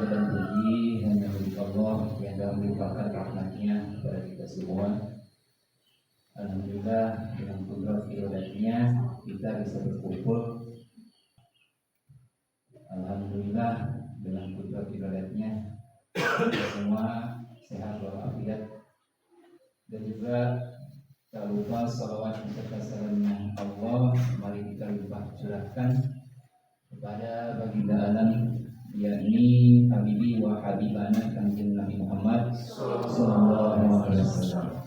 Dan puji hanya milik Allah yang telah melimpahkan rahmatnya kepada kita semua. Alhamdulillah dengan kudrat iradahnya kita bisa berkumpul. Alhamdulillah dengan kudrat iradahnya kita semua sehat walafiat. Dan juga tak lupa salawat serta salamnya Allah mari kita limpah curahkan kepada baginda alam, yakni Habibi wa Habibana Kanjeng Nabi Muhammad sallallahu alaihi wasallam.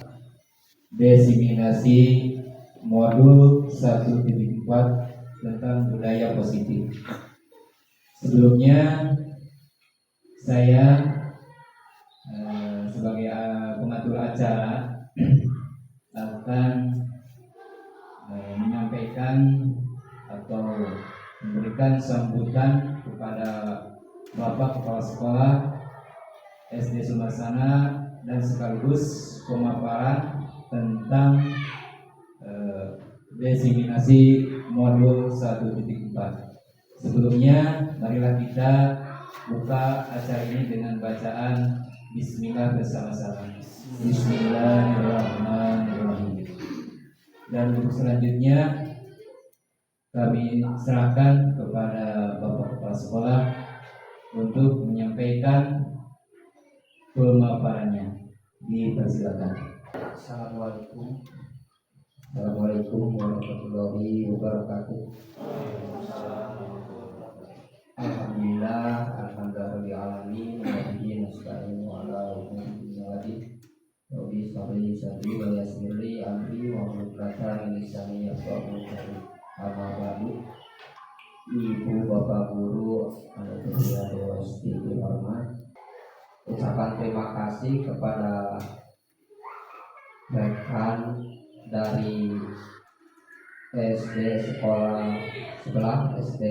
Diseminasi modul 1.4 tentang budaya positif. Sebelumnya saya sebagai pengatur acara akan menyampaikan atau memberikan sambutan kepada Bapak Kepala Sekolah SD Sumarsana dan sekaligus pemaparan tentang diseminasi modul 1.4. Sebelumnya marilah kita buka acara ini dengan bacaan Bismillah bersama-sama. Bismillahirrahmanirrahim. Dan untuk selanjutnya kami serahkan kepada Bapak Kepala Sekolah untuk menyampaikan pemaparannya. Dipersilakan. Assalamualaikum warahmatullahi wabarakatuh. Alhamdulillah, alhamdulillahirabbil alamin, wa bihi nasta'inu ala umuri dunya. Rabbi sholli sadri wa yassirli amri wa hlul 'uqdatam min lisani yafqahu qawli. Amma ba'du. Ibu bapak guru, anak kuliah Dewas hormat, ucapan terima kasih kepada rekan dari SD sekolah sebelah SD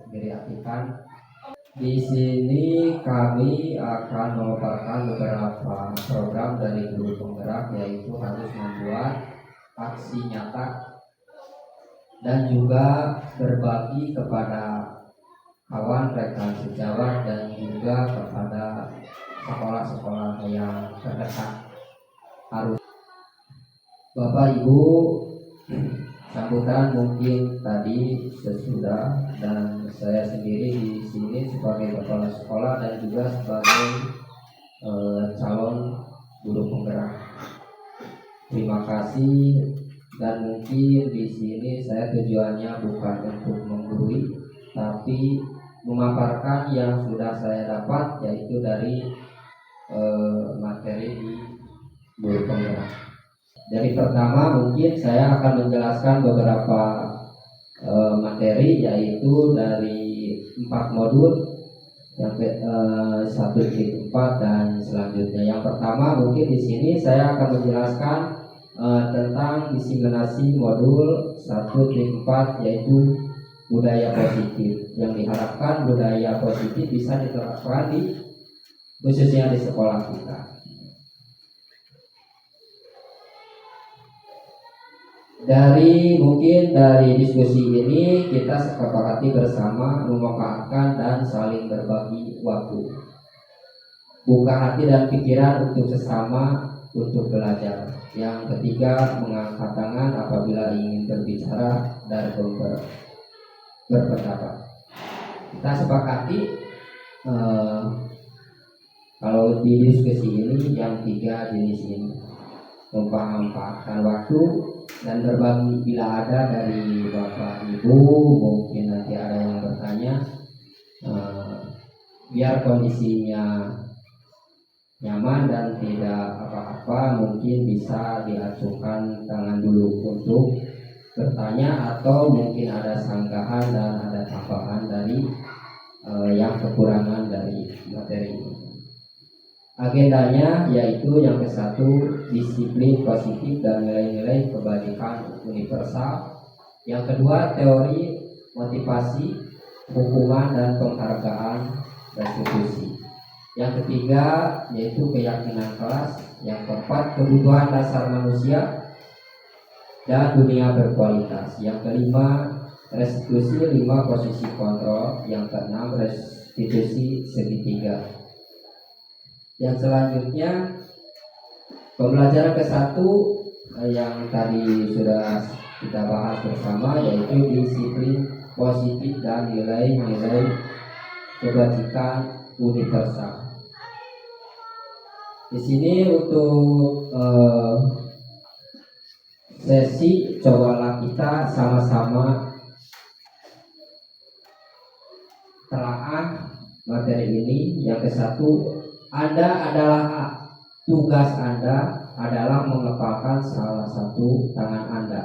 Giri Atikan. Di sini kami akan memaparkan beberapa program dari guru penggerak, yaitu harus membuat aksi nyata dan juga berbagi kepada kawan rekan sejawat dan juga kepada sekolah-sekolah yang terdekat. Harus Bapak Ibu, sambutan mungkin tadi sesudah, dan saya sendiri di sini sebagai kepala sekolah dan juga sebagai calon guru penggerak. Terima kasih. Dan mungkin di sini saya tujuannya bukan untuk menggurui, tapi memaparkan yang sudah saya dapat, yaitu dari materi di guru penggerak. Dari pertama mungkin saya akan menjelaskan beberapa materi, yaitu dari 4 modul yang 1.4 dan selanjutnya. Yang pertama mungkin di sini saya akan menjelaskan tentang diseminasi modul 1.4, yaitu budaya positif, yang diharapkan budaya positif bisa diterapkan khususnya di sekolah kita. Mungkin dari diskusi ini kita sepakati bersama memanfaatkan dan saling berbagi waktu, buka hati dan pikiran untuk sesama untuk belajar. Yang ketiga, mengangkat tangan apabila ingin berbicara dan berpendapat. Kita sepakati kalau di diskusi ini yang 3 jenis ini, memanfaatkan waktu dan berbagi. Bila ada dari Bapak Ibu mungkin nanti ada yang bertanya, biar kondisinya nyaman dan tidak apa-apa, mungkin bisa diacukan tangan dulu untuk bertanya atau mungkin ada sanggahan dan ada tambahan dari yang kekurangan dari materi ini. Agendanya yaitu yang ke-1, disiplin positif dan nilai-nilai kebajikan universal. Yang kedua, teori motivasi, hukuman dan penghargaan restitusi. Yang ketiga yaitu keyakinan kelas. Yang keempat, kebutuhan dasar manusia dan dunia berkualitas. Yang kelima, restitusi 5 posisi kontrol. Yang keenam, restitusi segitiga. Yang selanjutnya pembelajaran ke-1 yang tadi sudah kita bahas bersama, yaitu disiplin positif dan nilai-nilai kebajikan universal. Di sini untuk sesi cobalah kita sama-sama telaah materi ini. Yang ke-1, tugas Anda adalah mengepalkan salah satu tangan Anda.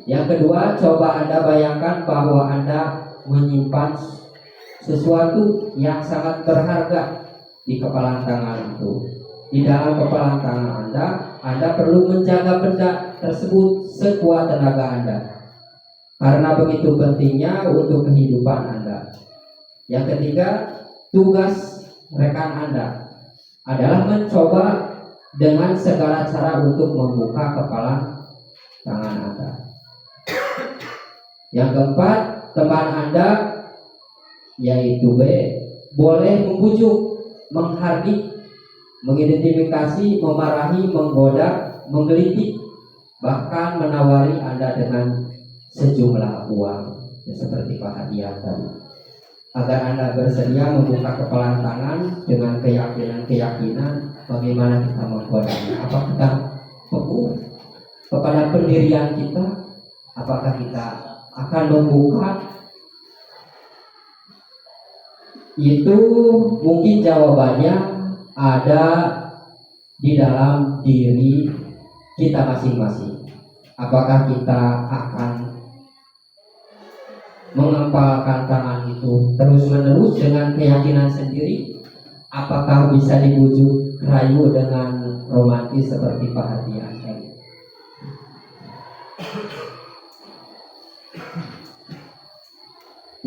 Yang kedua, coba Anda bayangkan bahwa Anda menyimpan sesuatu yang sangat berharga di kepalan tangan itu. Di dalam kepalan tangan Anda perlu menjaga benda tersebut sekuat tenaga Anda, karena begitu pentingnya untuk kehidupan Anda. Yang ketiga, tugas rekan Anda adalah mencoba dengan segala cara untuk membuka kepala tangan Anda. Yang keempat, teman Anda yaitu B boleh membujuk, menghardik, mengidentifikasi, memarahi, menggoda, menggelitik, bahkan menawari Anda dengan sejumlah uang, seperti Pak Hadiah tadi, agar Anda bersedia membuka kepala tangan dengan keyakinan bagaimana kita menggodanya. Apakah kita teguh kepada pendirian kita? Apakah kita akan membuka? Itu mungkin jawabannya ada di dalam diri kita masing-masing. Apakah kita akan mengepalkan tangan itu terus-menerus dengan keyakinan sendiri? Apakah bisa dibujuk rayu dengan romantis seperti Pak Hadiah?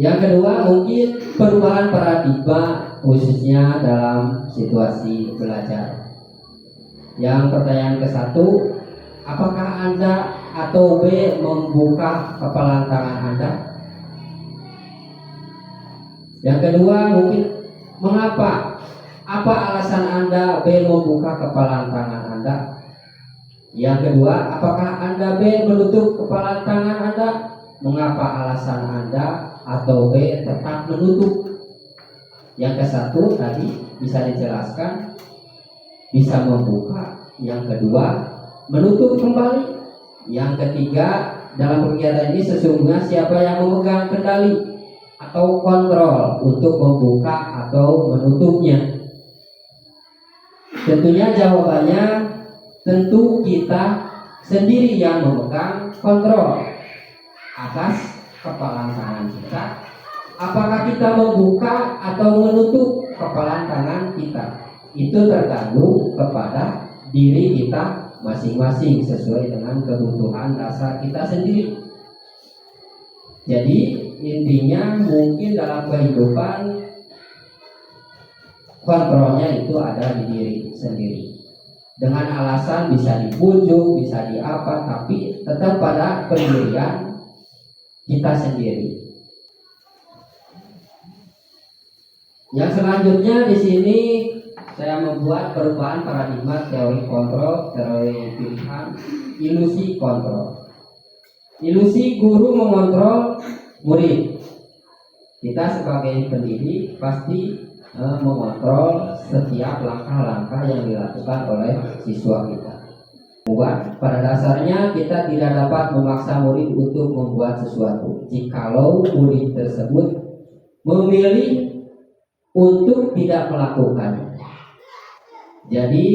Yang kedua, mungkin perubahan paradigma khususnya dalam situasi belajar. Yang pertanyaan ke-1, apakah Anda atau B membuka kepalan tangan Anda? Yang kedua, mungkin mengapa? Apa alasan Anda B membuka kepalan tangan Anda? Yang kedua, apakah Anda B menutup kepalan tangan Anda? Mengapa alasan Anda atau B tetap menutup? Yang ke-1 tadi bisa dijelaskan, bisa membuka. Yang kedua, menutup kembali. Yang ketiga, dalam kegiatan ini sesungguhnya siapa yang memegang kendali atau kontrol untuk membuka atau menutupnya? Tentunya jawabannya tentu kita sendiri yang memegang kontrol atas kepalan tangan kita. Apakah kita membuka atau menutup kepalan tangan kita? Itu tergantung kepada diri kita masing-masing sesuai dengan kebutuhan dasar kita sendiri. Jadi intinya mungkin dalam kehidupan kontrolnya itu ada di diri sendiri. Dengan alasan bisa dibujuk, bisa diapa, tapi tetap pada pendirian kita sendiri. Yang selanjutnya di sini saya membuat perubahan paradigma teori kontrol, teori pilihan, ilusi kontrol. Ilusi guru mengontrol murid. Kita sebagai pendidik pasti mengontrol setiap langkah-langkah yang dilakukan oleh siswa kita. Pada dasarnya kita tidak dapat memaksa murid untuk membuat sesuatu jikalau murid tersebut memilih untuk tidak melakukannya. Jadi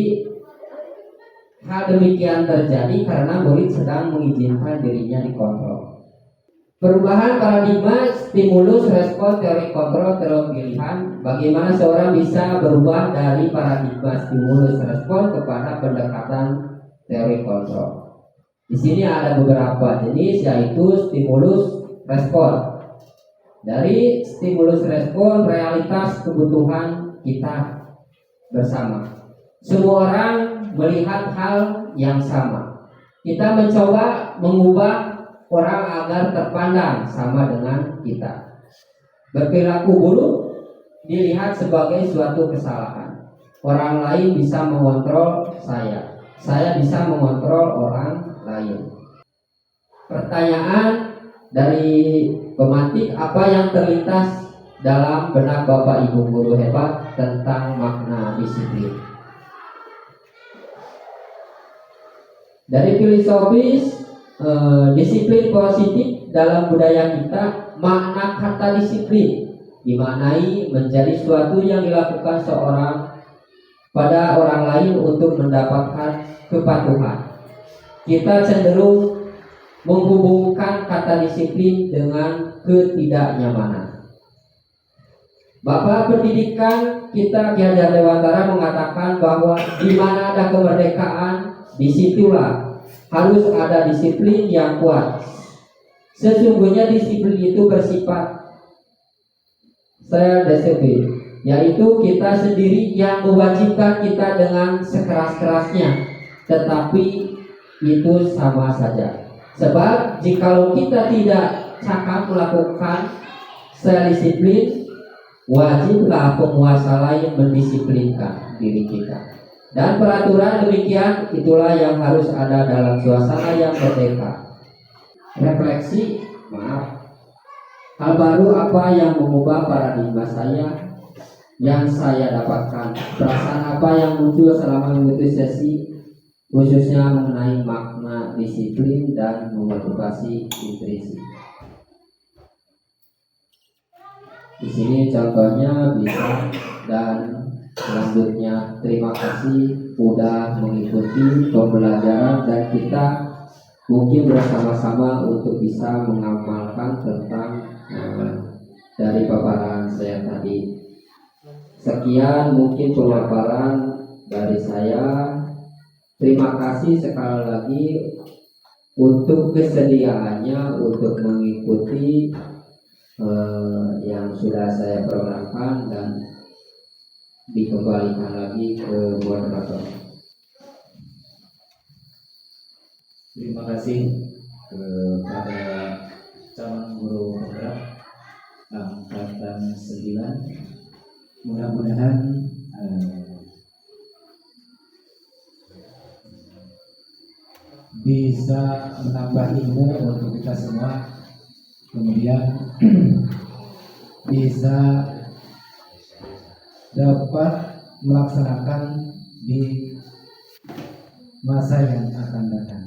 Hal demikian terjadi karena murid sedang mengizinkan dirinya dikontrol. Perubahan paradigma, stimulus, respon, teori kontrol, teori pilihan. Bagaimana seorang bisa berubah dari paradigma stimulus respon kepada pendekatan teori kontrol. Di sini ada beberapa jenis, yaitu stimulus respon. Dari stimulus respon, realitas kebutuhan kita bersama. Semua orang melihat hal yang sama. Kita mencoba mengubah orang agar terpandang sama dengan kita. Berperilaku buruk dilihat sebagai suatu kesalahan. Orang lain bisa mengontrol saya bisa mengontrol orang lain. Pertanyaan dari pemantik, apa yang terlintas dalam benak Bapak Ibu guru hebat tentang makna disiplin? Dari filosofis disiplin positif dalam budaya kita, makna kata disiplin dimaknai menjadi suatu yang dilakukan seorang pada orang lain untuk mendapatkan kepatuhan. Kita cenderung menghubungkan kata disiplin dengan ketidaknyamanan. Bapak pendidikan kita Ki Hajar Dewantara mengatakan bahwa di mana ada kemerdekaan, disitulah harus ada disiplin yang kuat. Sesungguhnya disiplin itu bersifat self-disiplin, yaitu kita sendiri yang mewajibkan kita dengan sekeras-kerasnya, tetapi itu sama saja. Sebab jikalau kita tidak cakap melakukan self-disiplin, wajiblah penguasa lain mendisiplinkan diri kita. Dan peraturan demikian itulah yang harus ada dalam suasana yang merdeka. Refleksi, hal baru apa yang mengubah paradigma saya yang saya dapatkan? Perasaan apa yang muncul selama mengikuti sesi, khususnya mengenai makna disiplin dan memotivasi intuisi? Di sini contohnya bisa. Dan selanjutnya, terima kasih sudah mengikuti pembelajaran dan kita mungkin bersama-sama untuk bisa mengamalkan tentang dari paparan saya tadi. Sekian mungkin pemaparan dari saya. Terima kasih sekali lagi untuk kesediaannya untuk mengikuti yang sudah saya programkan, dan dikembalikan lagi ke moderator. Terima kasih kepada calon guru penggerak angkatan 9. Mudah-mudahan bisa menambah ilmu untuk kita semua, kemudian bisa dapat melaksanakan di masa yang akan datang.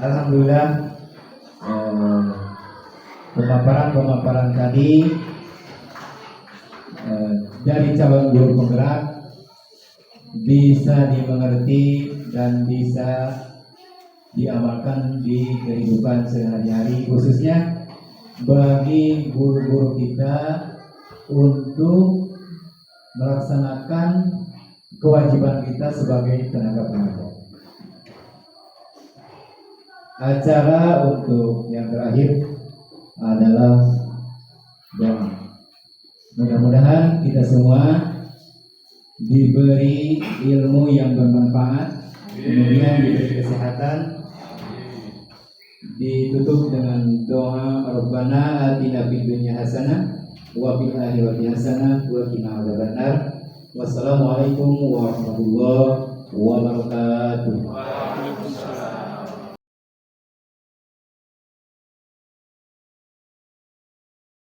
Alhamdulillah, pemaparan tadi dari calon guru penggerak bisa dimengerti dan bisa diamalkan di kehidupan sehari-hari, khususnya bagi guru-guru kita untuk melaksanakan kewajiban kita sebagai tenaga pengajar. Acara untuk yang terakhir adalah doa. Mudah-mudahan kita semua diberi ilmu yang bermanfaat, kemudian diberi kesehatan. Ditutup dengan doa, Rabbana atina fid dunya hasanah wa fil akhirati hasanah wa qina adzabannar. Wassalamualaikum warahmatullahi wabarakatuh.